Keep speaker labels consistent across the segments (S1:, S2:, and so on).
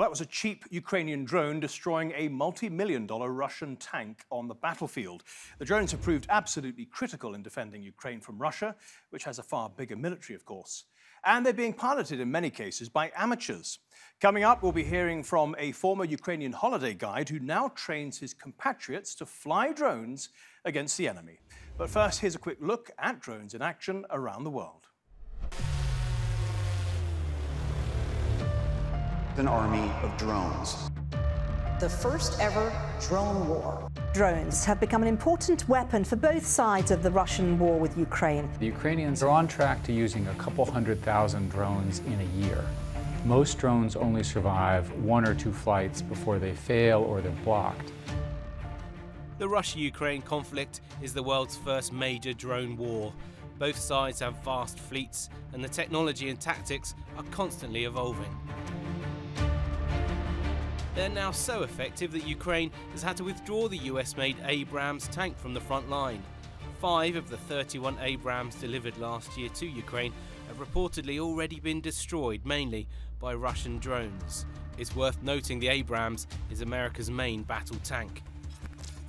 S1: that was a cheap Ukrainian drone destroying a multi-million-dollar Russian tank on the battlefield. The drones have proved absolutely critical in defending Ukraine from Russia, which has a far bigger military, of course. And they're being piloted in many cases by amateurs. Coming up, we'll be hearing from a former Ukrainian holiday guide who now trains his compatriots to fly drones against the enemy. But first, here's a quick look at drones in action around the world.
S2: An army of drones.
S3: The first ever drone war.
S4: Drones have become an important weapon for both sides of the Russian war with Ukraine.
S5: The Ukrainians are on track to using a couple 100,000 drones in a year. Most drones only survive 1 or 2 flights before they fail or they're blocked.
S6: The Russia-Ukraine conflict is the world's first major drone war. Both sides have vast fleets, and the technology and tactics are constantly evolving. They're now so effective that Ukraine has had to withdraw the US-made Abrams tank from the front line. 5 of the 31 Abrams delivered last year to Ukraine have reportedly already been destroyed, mainly by Russian drones. It's worth noting the Abrams is America's main battle tank.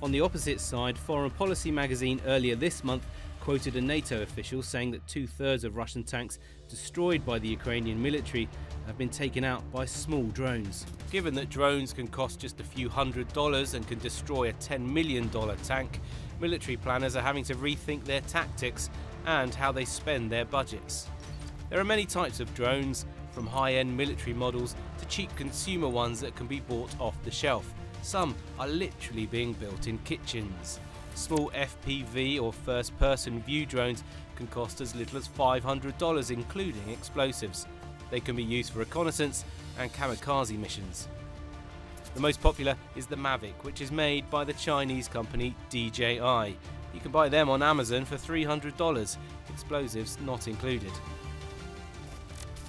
S6: On the opposite side, Foreign Policy magazine earlier this month quoted a NATO official saying that 2/3 of Russian tanks destroyed by the Ukrainian military have been taken out by small drones. Given that drones can cost just a few $100s and can destroy a $10 million tank, military planners are having to rethink their tactics and how they spend their budgets. There are many types of drones, from high-end military models to cheap consumer ones that can be bought off the shelf. Some are literally being built in kitchens. Small FPV or first-person view drones can cost as little as $500, including explosives. They can be used for reconnaissance and kamikaze missions. The most popular is the Mavic, which is made by the Chinese company DJI. You can buy them on Amazon for $300, explosives not included.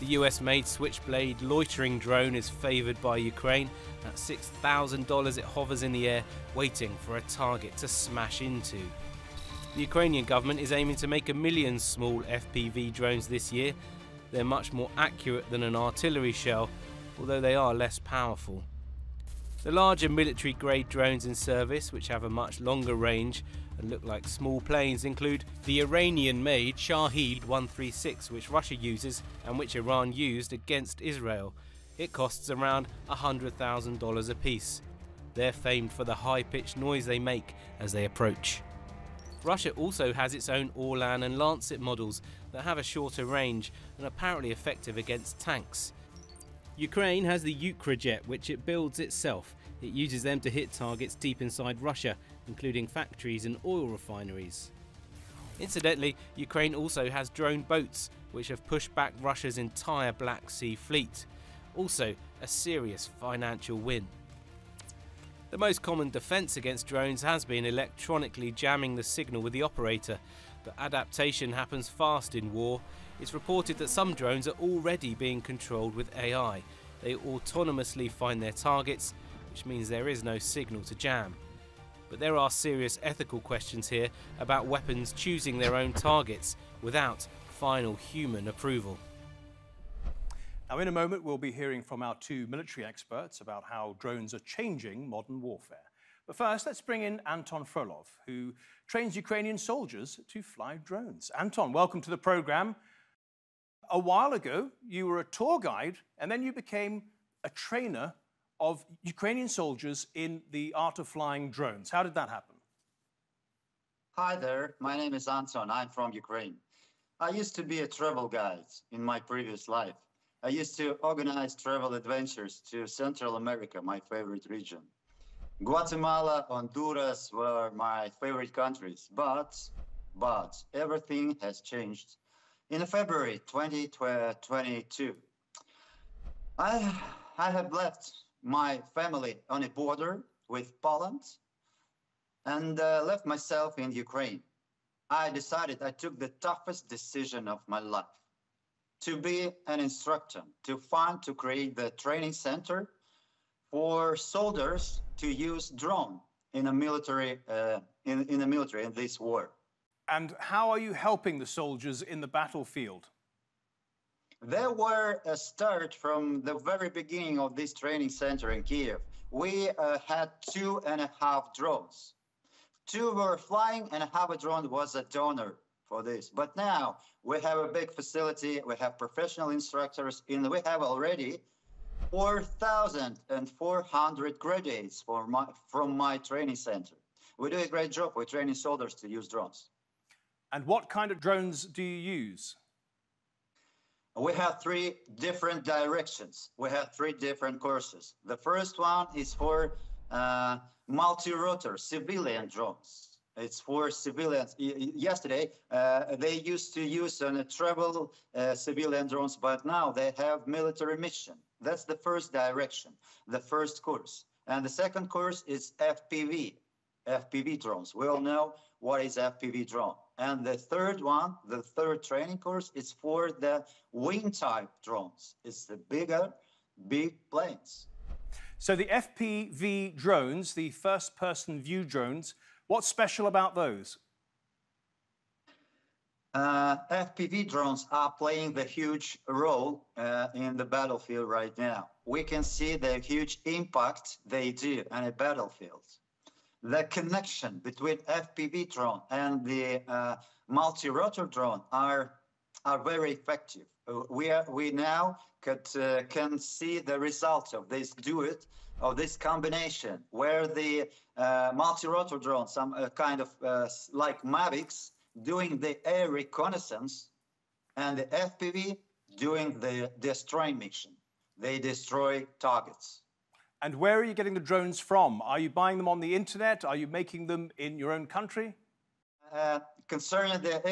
S6: The US-made Switchblade loitering drone is favoured by Ukraine. At $6,000 it hovers in the air, waiting for a target to smash into. The Ukrainian government is aiming to make 1 million small FPV drones this year. They're much more accurate than an artillery shell, although they are less powerful. The larger military-grade drones in service, which have a much longer range and look like small planes, include the Iranian-made Shahed 136, which Russia uses and which Iran used against Israel. It costs around $100,000 apiece. They're famed for the high-pitched noise they make as they approach. Russia also has its own Orlan and Lancet models that have a shorter range and apparently effective against tanks. Ukraine has the Ukrajet, which it builds itself. It uses them to hit targets deep inside Russia, including factories and oil refineries. Incidentally, Ukraine also has drone boats, which have pushed back Russia's entire Black Sea fleet. Also, a serious financial win. The most common defence against drones has been electronically jamming the signal with the operator, but adaptation happens fast in war. It's reported that some drones are already being controlled with AI. They autonomously find their targets, which means there is no signal to jam. But there are serious ethical questions here about weapons choosing their own targets without final human approval.
S1: Now, in a moment, we'll be hearing from our 2 military experts about how drones are changing modern warfare. But first, let's bring in Anton Frolov, who trains Ukrainian soldiers to fly drones. Anton, welcome to the program. A while ago, you were a tour guide, and then you became a trainer of Ukrainian soldiers in the art of flying drones. How did that happen?
S7: Hi there, my name is Anton. I'm from Ukraine. I used to be a travel guide in my previous life. I used to organize travel adventures to Central America, my favorite region. Guatemala, Honduras were my favorite countries, but everything has changed. In February 2022, I have left my family on a border with Poland and left myself in Ukraine. I took the toughest decision of my life. To be an instructor, to create the training center for soldiers to use drone in a military, in this war.
S1: And how are you helping the soldiers in the battlefield?
S7: There were a start from the very beginning of this training center in Kiev. We had 2.5 drones. 2 were flying and half a drone was a donor for this. But now we have a big facility, we have professional instructors, and we have already 4,400 graduates from my training center. We do a great job. We're training soldiers to use drones.
S1: And what kind of drones do you use?
S7: We have 3 different directions. We have 3 different courses. The first one is for multi-rotor civilian drones. It's for civilians. Yesterday, they used to use travel civilian drones, but now they have military mission. That's the first direction, the first course. And the second course is FPV drones. We all know what is FPV drone. And the third one, the third training course, is for the wing type drones. It's the big planes.
S1: So the FPV drones, the first-person view drones, what's special about those?
S7: FPV drones are playing the huge role in the battlefield right now. We can see the huge impact they do on a battlefield. The connection between FPV drone and the multi-rotor drone are very effective. We now can see the results of this duet, of this combination, where the multi-rotor drone, some kind of like Mavics, doing the air reconnaissance, and the FPV doing the destroying mission. They destroy targets.
S1: And where are you getting the drones from? Are you buying them on the internet? Are you making them in your own country?
S7: Concerning the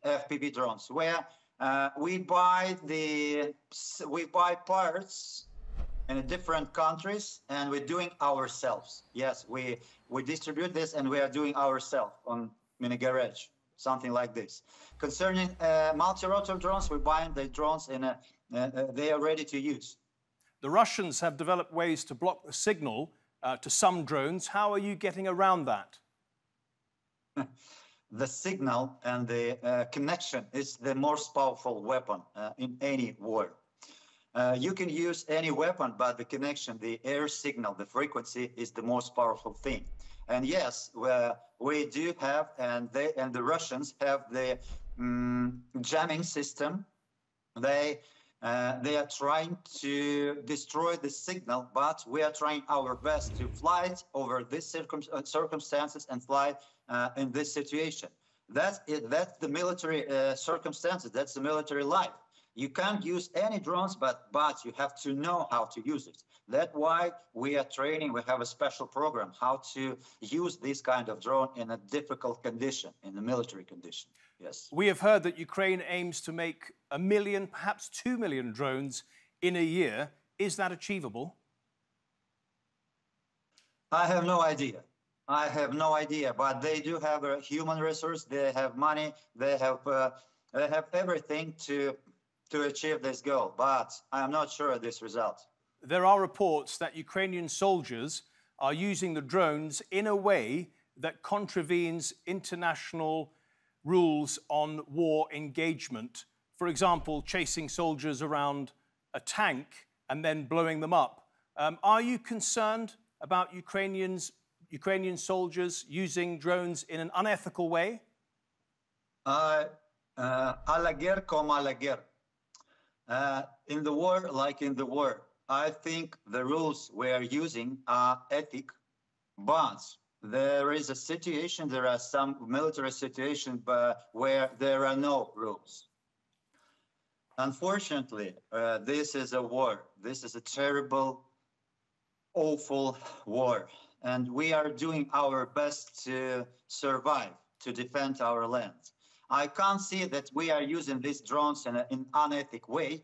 S7: FPV drones, where we buy parts in different countries, and we're doing ourselves. Yes, we distribute this, and we are doing ourselves in a garage, something like this. Concerning multi-rotor drones, we're buying the drones they are ready to use.
S1: The Russians have developed ways to block the signal to some drones. How are you getting around that?
S7: The signal and the connection is the most powerful weapon in any war. You can use any weapon, but the connection, the air signal, the frequency is the most powerful thing. And yes, we do have, and the Russians have the jamming system. They are trying to destroy the signal, but we are trying our best to fly it over these circumstances and fly in this situation. That's the military circumstances. That's the military life. You can't use any drones, but you have to know how to use it. That's why we are training. We have a special program how to use this kind of drone in a difficult condition, in a military condition. Yes.
S1: We have heard that Ukraine aims to make 1 million, perhaps 2 million drones in a year. Is that achievable?
S7: I have no idea. I have no idea, but they do have a human resource. They have money. They have everything to achieve this goal, but I am not sure of this result.
S1: There are reports that Ukrainian soldiers are using the drones in a way that contravenes international rules on war engagement. For example, chasing soldiers around a tank and then blowing them up. Are you concerned about Ukrainian soldiers using drones in an unethical way?
S7: À la guerre comme à la guerre. In the war, like in the war, I think the rules we are using are ethical, but there is a situation, there are some military situations where there are no rules. Unfortunately, this is a war. This is a terrible, awful war. And we are doing our best to survive, to defend our land. I can't see that we are using these drones in an unethical way,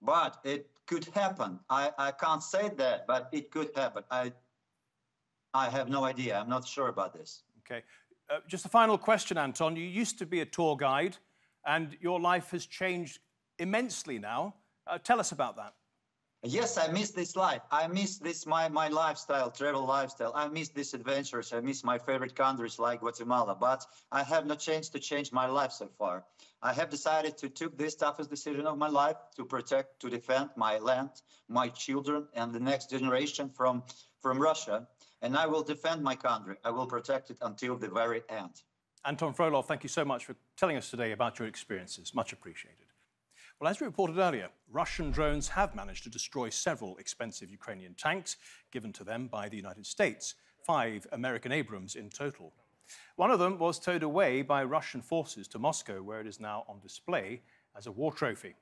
S7: but it could happen. I can't say that, but it could happen. I have no idea. I'm not sure about this.
S1: Okay. Just a final question, Anton. You used to be a tour guide, and your life has changed immensely now. Tell us about that.
S7: Yes, I miss this life. I miss this my lifestyle, travel lifestyle. I miss these adventures. I miss my favorite countries like Guatemala. But I have no chance to change my life so far. I have decided to take this toughest decision of my life to protect, to defend my land, my children, and the next generation from Russia. And I will defend my country. I will protect it until the very end.
S1: Anton Frolov, thank you so much for telling us today about your experiences. Much appreciated. Well, as we reported earlier, Russian drones have managed to destroy several expensive Ukrainian tanks given to them by the United States, 5 American Abrams in total. One of them was towed away by Russian forces to Moscow, where it is now on display as a war trophy.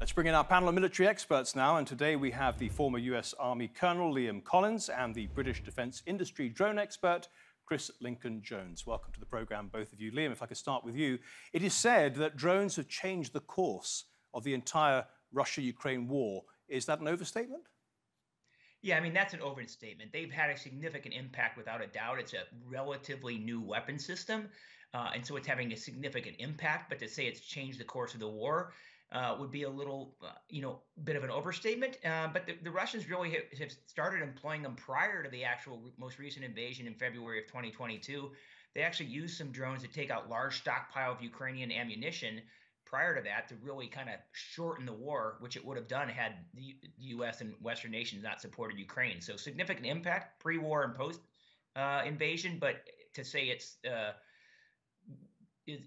S1: Let's bring in our panel of military experts now, and today we have the former US Army Colonel Liam Collins and the British defence industry drone expert Chris Lincoln-Jones. Welcome to the programme, both of you. Liam, if I could start with you. It is said that drones have changed the course of the entire Russia-Ukraine war. Is that an overstatement?
S8: Yeah, I mean, that's an overstatement. They've had a significant impact without a doubt. It's a relatively new weapon system, and so it's having a significant impact. But to say it's changed the course of the war would be a little, bit of an overstatement. But the Russians really have started employing them prior to the actual most recent invasion in February of 2022. They actually used some drones to take out large stockpile of Ukrainian ammunition prior to that to really kind of shorten the war, which it would have done had the U.S. and Western nations not supported Ukraine. So significant impact pre-war and post-invasion, but to say it's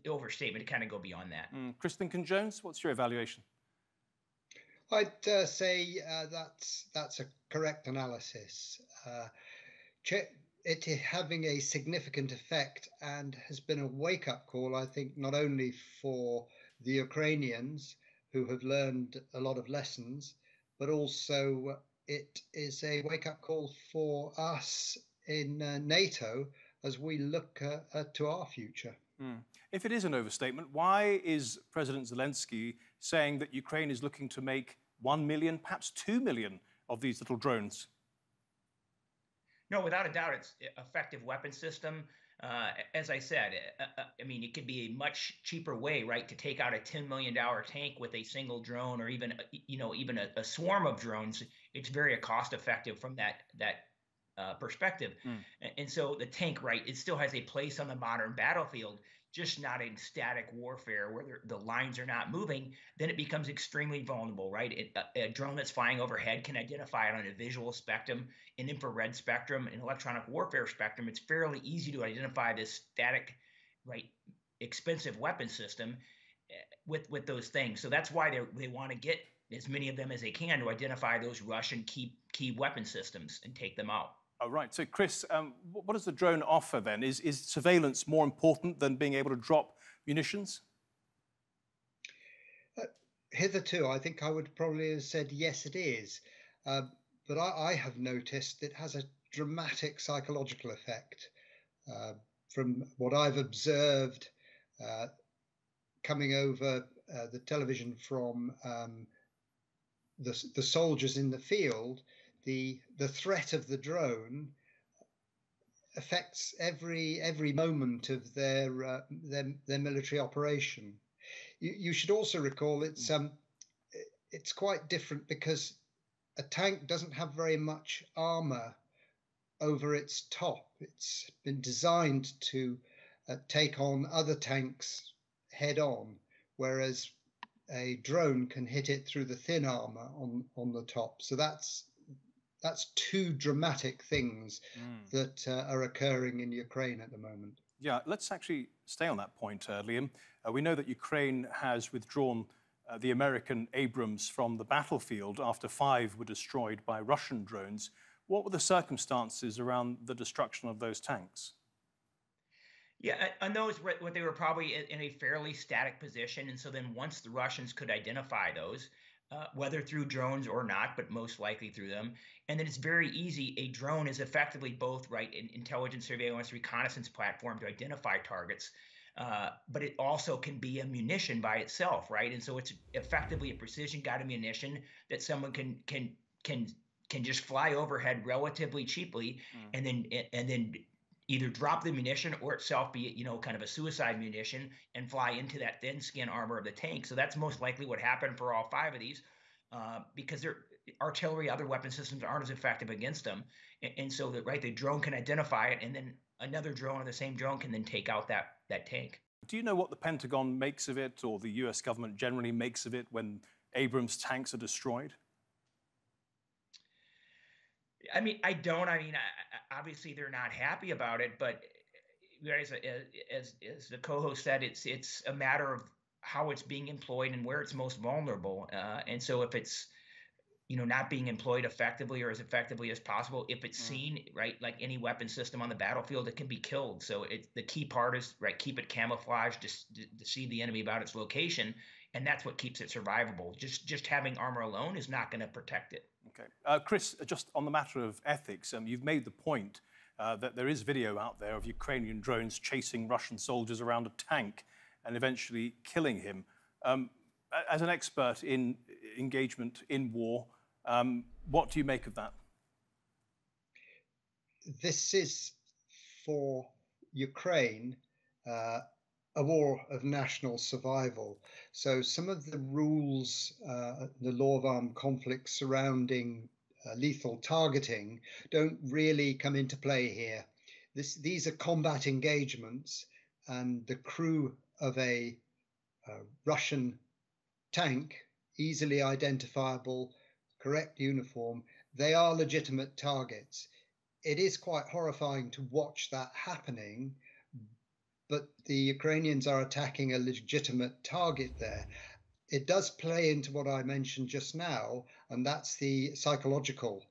S8: overstatement to kind of go beyond that.
S1: Chris Lincoln-Jones, what's your evaluation?
S9: I'd say that's a correct analysis. It is having a significant effect and has been a wake-up call, I think, not only for the Ukrainians, who have learned a lot of lessons, but also it is a wake-up call for us in NATO as we look to our future.
S1: If it is an overstatement, why is President Zelensky saying that Ukraine is looking to make 1 million, perhaps 2 million of these little drones?
S8: No, without a doubt, it's an effective weapon system. As I said, I mean, it could be a much cheaper way, right, to take out a $10 million tank with a single drone, or even, even a swarm of drones. It's very cost effective from that perspective. And so the tank, right, it still has a place on the modern battlefield, just not in static warfare where the lines are not moving. Then it becomes extremely vulnerable, right? A drone that's flying overhead can identify it on a visual spectrum, an infrared spectrum, an electronic warfare spectrum. It's fairly easy to identify this static, right, expensive weapon system with those things. So that's why they want to get as many of them as they can to identify those Russian key weapon systems and take them out.
S1: Oh, right. So, Chris, what does the drone offer then? Is surveillance more important than being able to drop munitions?
S9: Hitherto, I think I would probably have said yes, it is. But I have noticed it has a dramatic psychological effect. From what I've observed coming over the television from the soldiers in the field, the threat of the drone affects every moment of their military operation. You should also recall it's quite different because a tank doesn't have very much armor over its top. It's been designed to take on other tanks head on, whereas a drone can hit it through the thin armor on the top. So that's two dramatic things that are occurring in Ukraine at the moment.
S1: Yeah, let's actually stay on that point, Liam. We know that Ukraine has withdrawn the American Abrams from the battlefield after 5 were destroyed by Russian drones. What were the circumstances around the destruction of those tanks?
S8: Yeah, on those, they were probably in a fairly static position. And so then once the Russians could identify those, whether through drones or not, but most likely through them. And then it's very easy. A drone is effectively both, right, an intelligence, surveillance, reconnaissance platform to identify targets, but it also can be a munition by itself, right? And so it's effectively a precision-guided munition that someone can just fly overhead relatively cheaply, and then either drop the munition or itself be, kind of a suicide munition and fly into that thin skin armor of the tank. So that's most likely what happened for all 5 of these, because artillery, other weapon systems aren't as effective against them. And so that, right, the drone can identify it, and then another drone or the same drone can then take out that tank.
S1: Do you know what the Pentagon makes of it, or the US government generally makes of it when Abrams tanks are destroyed?
S8: I mean, I don't. I mean, obviously they're not happy about it, but as the co-host said, it's a matter of how it's being employed and where it's most vulnerable. And so if it's not being employed effectively or as effectively as possible, if it's seen, right, like any weapon system on the battlefield, it can be killed. So the key part is, right, keep it camouflaged, to deceive the enemy about its location, and that's what keeps it survivable. Just having armor alone is not going to protect it.
S1: Okay. Chris, just on the matter of ethics, you've made the point that there is video out there of Ukrainian drones chasing Russian soldiers around a tank and eventually killing him. As an expert in engagement in war, what do you make of that?
S9: This is, for Ukraine, a war of national survival. So some of the rules, the law of armed conflict surrounding lethal targeting don't really come into play here. These are combat engagements, and the crew of a Russian tank, easily identifiable, correct uniform, they are legitimate targets. It is quite horrifying to watch that happening, but the Ukrainians are attacking a legitimate target there. It does play into what I mentioned just now, and that's the psychological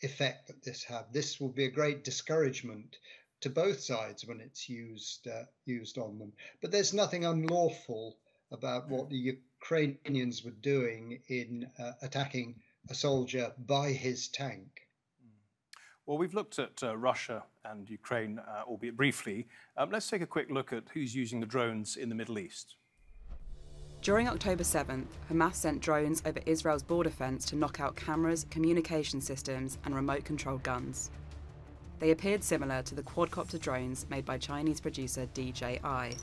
S9: effect that this has. This will be a great discouragement to both sides when it's used on them. But there's nothing unlawful about what the Ukrainians were doing in attacking a soldier by his tank.
S1: Well, we've looked at Russia and Ukraine, albeit briefly. Let's take a quick look at who's using the drones in the Middle East.
S10: During October 7th, Hamas sent drones over Israel's border fence to knock out cameras, communication systems, and remote-controlled guns. They appeared similar to the quadcopter drones made by Chinese producer DJI.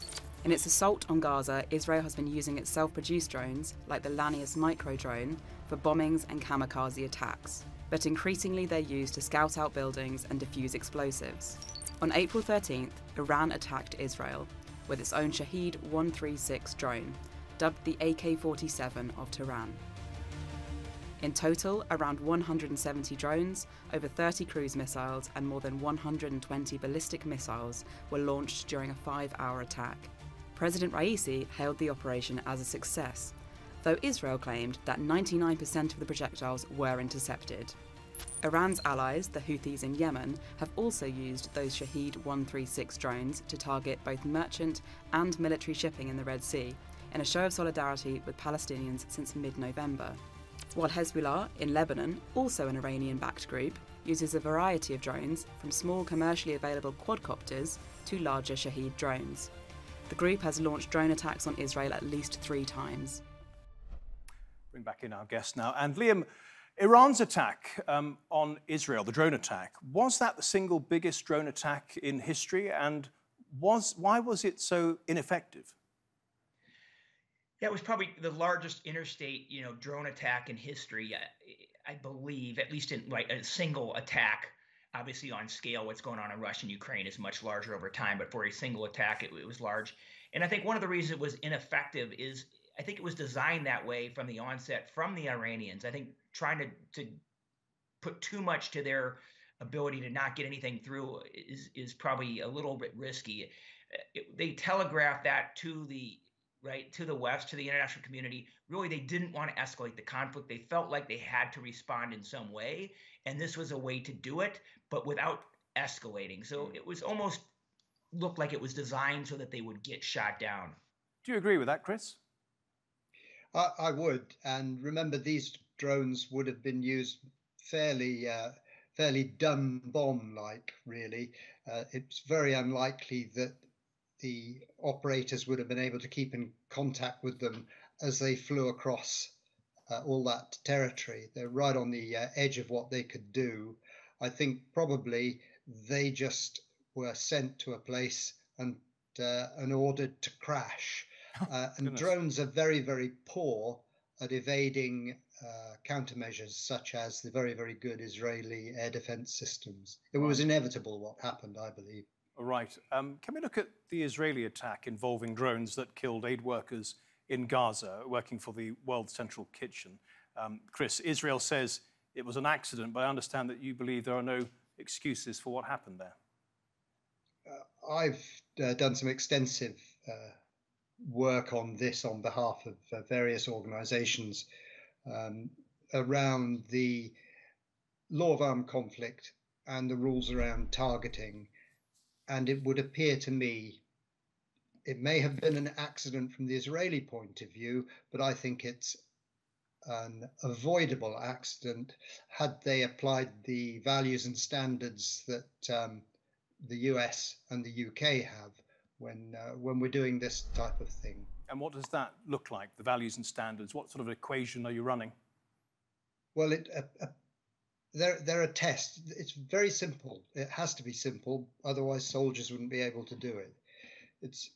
S10: In its assault on Gaza, Israel has been using its self-produced drones, like the Lanius micro drone, for bombings and kamikaze attacks. But increasingly they're used to scout out buildings and defuse explosives. On April 13th, Iran attacked Israel with its own Shahed 136 drone, dubbed the AK-47 of Tehran. In total, around 170 drones, over 30 cruise missiles, and more than 120 ballistic missiles were launched during a 5-hour attack. President Raisi hailed the operation as a success, though Israel claimed that 99% of the projectiles were intercepted. Iran's allies, the Houthis in Yemen, have also used those Shahed 136 drones to target both merchant and military shipping in the Red Sea, in a show of solidarity with Palestinians since mid-November. While Hezbollah, in Lebanon, also an Iranian-backed group, uses a variety of drones, from small commercially available quadcopters to larger Shahed drones. The group has launched drone attacks on Israel at least 3 times.
S1: Bring back in our guest now. And Liam, Iran's attack on Israel, the drone attack, was that the single biggest drone attack in history? And why was it so ineffective?
S8: Yeah, it was probably the largest interstate, drone attack in history, I believe, at least in a single attack. Obviously, on scale, what's going on in Russia and Ukraine is much larger over time, but for a single attack, it was large. And I think one of the reasons it was ineffective is I think it was designed that way from the onset from the Iranians. I think trying to put too much to their ability to not get anything through is probably a little bit risky. They telegraphed that to the West, to the international community. Really, they didn't want to escalate the conflict. They felt like they had to respond in some way, and this was a way to do it, but without escalating. So it was almost looked like it was designed so that they would get shot down.
S1: Do you agree with that, Chris?
S9: I would, and remember these drones would have been used fairly dumb bomb-like, really. It's very unlikely that the operators would have been able to keep in contact with them as they flew across all that territory. They're right on the edge of what they could do. I think probably they just were sent to a place and ordered to crash. And drones are very, very poor at evading countermeasures, such as the very, very good Israeli air defense systems. It was inevitable what happened, I believe.
S1: All right. Can we look at the Israeli attack involving drones that killed aid workers in Gaza working for the World Central Kitchen? Chris, Israel says it was an accident, but I understand that you believe there are no excuses for what happened there.
S9: I've done some extensive work on this on behalf of various organizations around the law of armed conflict and the rules around targeting. And it would appear to me, it may have been an accident from the Israeli point of view, but I think it's an avoidable accident had they applied the values and standards that the US and the UK have when we're doing this type of thing.
S1: And what does that look like, the values and standards? What sort of equation are you running?
S9: Well, they're a test. It's very simple. It has to be simple, otherwise soldiers wouldn't be able to do it. It's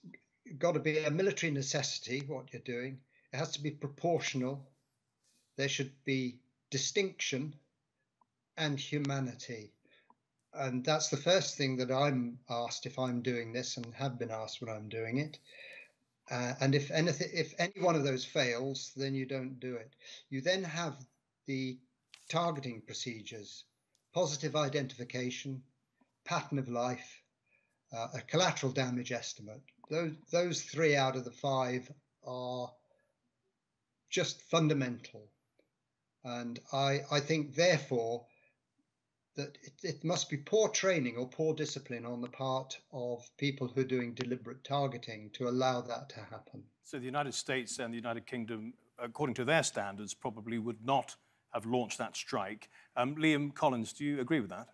S9: got to be a military necessity, what you're doing. It has to be proportional. There should be distinction and humanity. And that's the first thing that I'm asked if I'm doing this, and have been asked when I'm doing it. And if any one of those fails, then you don't do it. You then have the targeting procedures, positive identification, pattern of life, a collateral damage estimate. Those 3 out of the 5 are just fundamental. And I think, therefore, that it must be poor training or poor discipline on the part of people who are doing deliberate targeting to allow that to happen.
S1: So the United States and the United Kingdom, according to their standards, probably would not have launched that strike. Liam Collins, do you agree with that?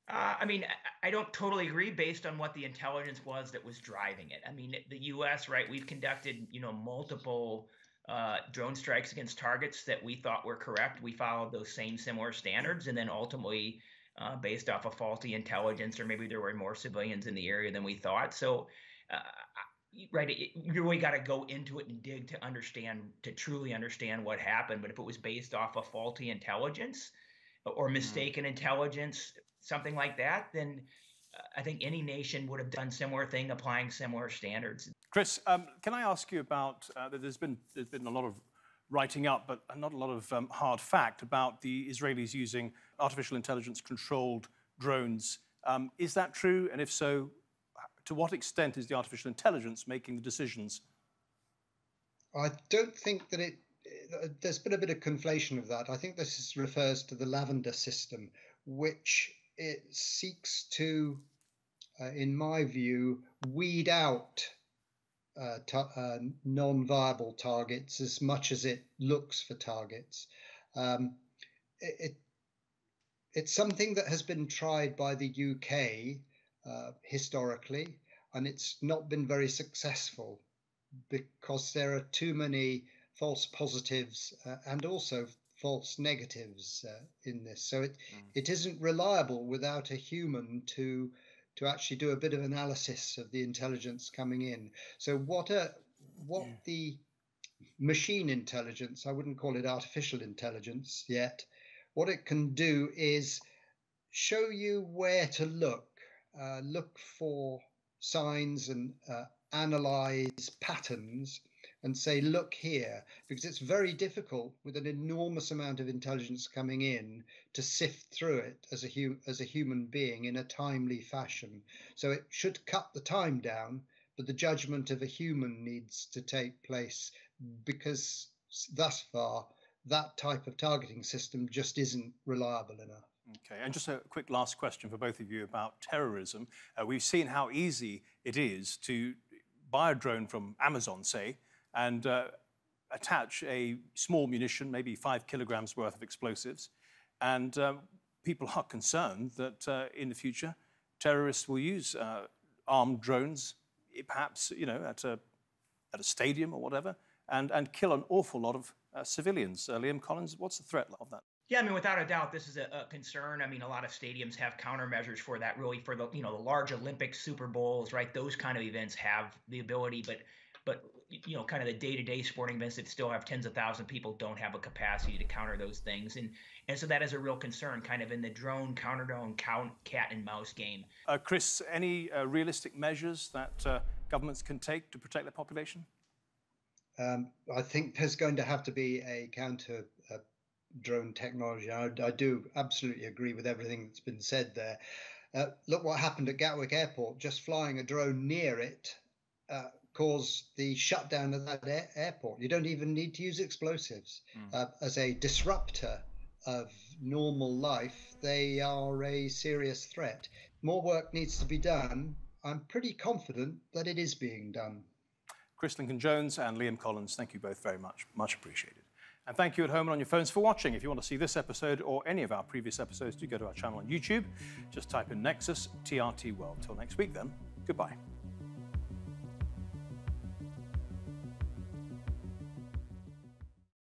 S8: I mean, I don't totally agree based on what the intelligence was that was driving it. I mean, the U.S., right, we've conducted, multiple drone strikes against targets that we thought were correct. We followed those same similar standards, and then ultimately, based off of faulty intelligence, or maybe there were more civilians in the area than we thought. So, right, you really got to go into it and dig to understand, to truly understand what happened. But if it was based off of faulty intelligence or mistaken intelligence, something like that, then I think any nation would have done similar thing, applying similar standards.
S1: Chris, can I ask you about, there's been a lot of writing up, but not a lot of hard fact about the Israelis using artificial intelligence-controlled drones. Is that true? And if so, to what extent is the artificial intelligence making the decisions?
S9: I don't think that there's been a bit of conflation of that. I think this refers to the Lavender system, which it seeks to, in my view, weed out non-viable targets as much as it looks for targets. It's something that has been tried by the UK historically, and it's not been very successful because there are too many false positives and also false negatives in this. So it isn't reliable without a human to actually do a bit of analysis of the intelligence coming in. So what the machine intelligence, I wouldn't call it artificial intelligence yet, what it can do is show you where to look for signs and analyze patterns and say, look here, because it's very difficult with an enormous amount of intelligence coming in to sift through it as a human being in a timely fashion. So it should cut the time down, but the judgment of a human needs to take place, because thus far that type of targeting system just isn't reliable enough.
S1: Okay, and just a quick last question for both of you about terrorism. We've seen how easy it is to buy a drone from Amazon, say, and attach a small munition, maybe 5 kilograms worth of explosives. And people are concerned that in the future, terrorists will use armed drones, perhaps, at a stadium or whatever, and kill an awful lot of civilians. Liam Collins, what's the threat of that?
S8: Yeah, I mean, without a doubt, this is a concern. I mean, a lot of stadiums have countermeasures for that, really, for the, the large Olympic Super Bowls, right? Those kind of events have the ability, but you know, kind of the day-to-day sporting events that still have tens of thousands of people don't have a capacity to counter those things. And so that is a real concern kind of in the drone, counter-drone, cat and mouse game.
S1: Chris, any realistic measures that governments can take to protect their population?
S9: I think there's going to have to be a counter drone technology. I do absolutely agree with everything that's been said there. Look what happened at Gatwick Airport. Just flying a drone near it caused the shutdown of that airport. You don't even need to use explosives. As a disruptor of normal life, they are a serious threat. More work needs to be done. I'm pretty confident that it is being done.
S1: Chris Lincoln-Jones and Liam Collins, thank you both very much. Much appreciated. And thank you at home and on your phones for watching. If you want to see this episode or any of our previous episodes, do go to our channel on YouTube. Just type in Nexus TRT World. Till next week then, goodbye.